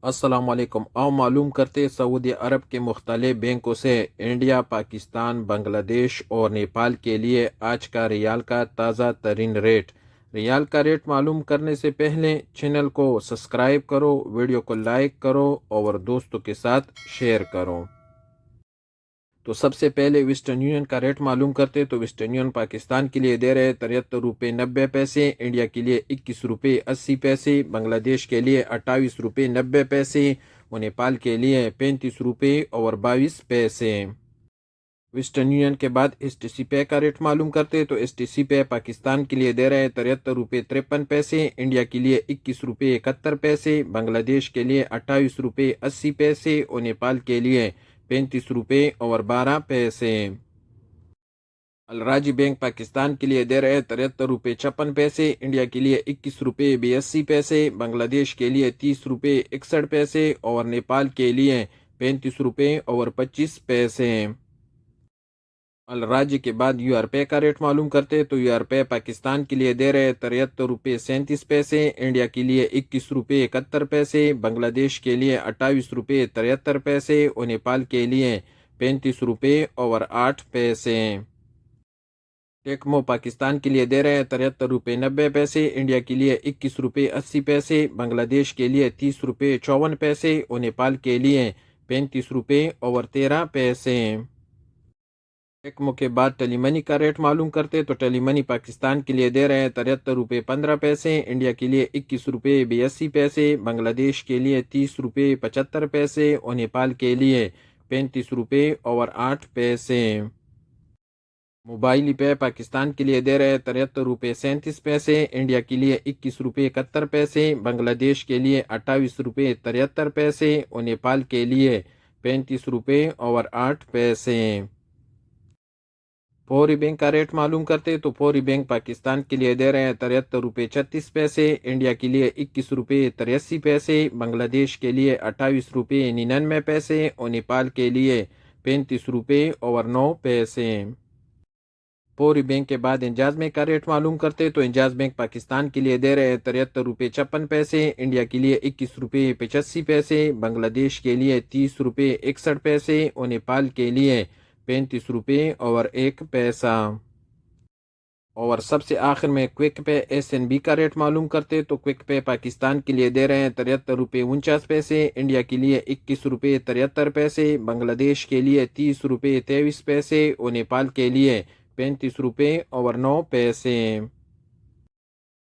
السلام علیکم۔ आओ मालूम करते सऊदी अरब के मुख्तलिफ बैंकों से इंडिया, पाकिस्तान, बांग्लादेश और नेपाल के लिए आज का रियाल का ताज़ा तरीन रेट। रियाल का रेट मालूम करने से पहले चैनल को सब्सक्राइब करो, वीडियो को लाइक करो और दोस्तों के साथ शेयर करो। तो सबसे पहले वेस्टर्न यूनियन का रेट मालूम करते तो वेस्टर्न यूनियन पाकिस्तान के लिए दे रहे 73 रुपये 90 पैसे, इंडिया के लिए 21 रुपये 80 पैसे, बांग्लादेश के लिए 28 रुपये 90 पैसे और नेपाल के लिए 35 रुपये 22 पैसे। वेस्टर्न यूनियन के बाद STC पे का रेट मालूम करते तो STC पे पाकिस्तान के लिए दे रहे 73 रुपये 53 पैसे, इंडिया के लिए 21 रुपये 71 पैसे, बांग्लादेश के लिए 28 रुपये 80 पैसे और नेपाल के लिए 35 रुपये 12 पैसे। अलराजी बैंक पाकिस्तान के लिए दे रहे 73 रुपये 56 पैसे, इंडिया के लिए 21 रुपये 82 पैसे, बांग्लादेश के लिए 30 रुपये 61 पैसे और नेपाल के लिए 35 रुपये 25 पैसे। अलराजी के बाद UR पे का रेट मालूम करते तो UR पे पाकिस्तान के लिए दे रहे 73 रुपये 37 पैसे, इंडिया के लिए 21 रुपये 71 पैसे, बांग्लादेश के लिए 28 रुपये 73 पैसे और नेपाल के लिए 35 रुपये 8 पैसे। टेक्मो पाकिस्तान के लिए दे रहे 73 रुपये 90 पैसे, इंडिया के लिए 21 रुपये 80 पैसे, बांग्लादेश के लिए 30 रुपये 54 पैसे और नेपाल के लिए 35 रुपये 13 पैसे। टेक्मो के बाद टेलीमनी का रेट मालूम करते तो टेलीमनी पाकिस्तान के लिए दे रहे हैं 73 रुपये 15 पैसे, इंडिया के लिए 21 रुपये 82 पैसे, बांग्लादेश के लिए 30 रुपये 75 पैसे और नेपाल के लिए 35 रुपये 8 पैसे। मोबाइल पे पाकिस्तान के लिए दे रहे हैं 73 रुपये 37 पैसे, इंडिया के लिए 21 रुपये 71 पैसे, बांग्लादेश के लिए 28 रुपये 73 पैसे और नेपाल के लिए 35 रुपये 8 पैसे। फौरी बैंक का रेट मालूम करते तो फौरी बैंक पाकिस्तान के लिए दे रहे हैं 73 रुपये 36 पैसे, इंडिया के लिए 21 रुपये 83 पैसे, बांग्लादेश के लिए 28 रुपये 99 पैसे और नेपाल के लिए 35 रुपये 9 पैसे। फौरी बैंक के बाद इंजाज बैंक का रेट मालूम करते तो इंजाज बैंक पाकिस्तान के लिए दे रहे हैं 73 रुपये 56 पैसे, इंडिया के लिए 21 रुपये 85 पैसे, बांग्लादेश के लिए 30 रुपये 61 पैसे और नेपाल के लिए 35 रुपये 1 पैसा। और सबसे आखिर में क्विक पे SNB का रेट मालूम करते तो क्विक पे पाकिस्तान के लिए दे रहे हैं 73 रुपये 49 पैसे, इंडिया के लिए 21 रुपये 73 पैसे, बांग्लादेश के लिए 30 रुपये 23 पैसे और नेपाल के लिए 35 रुपये 9 पैसे।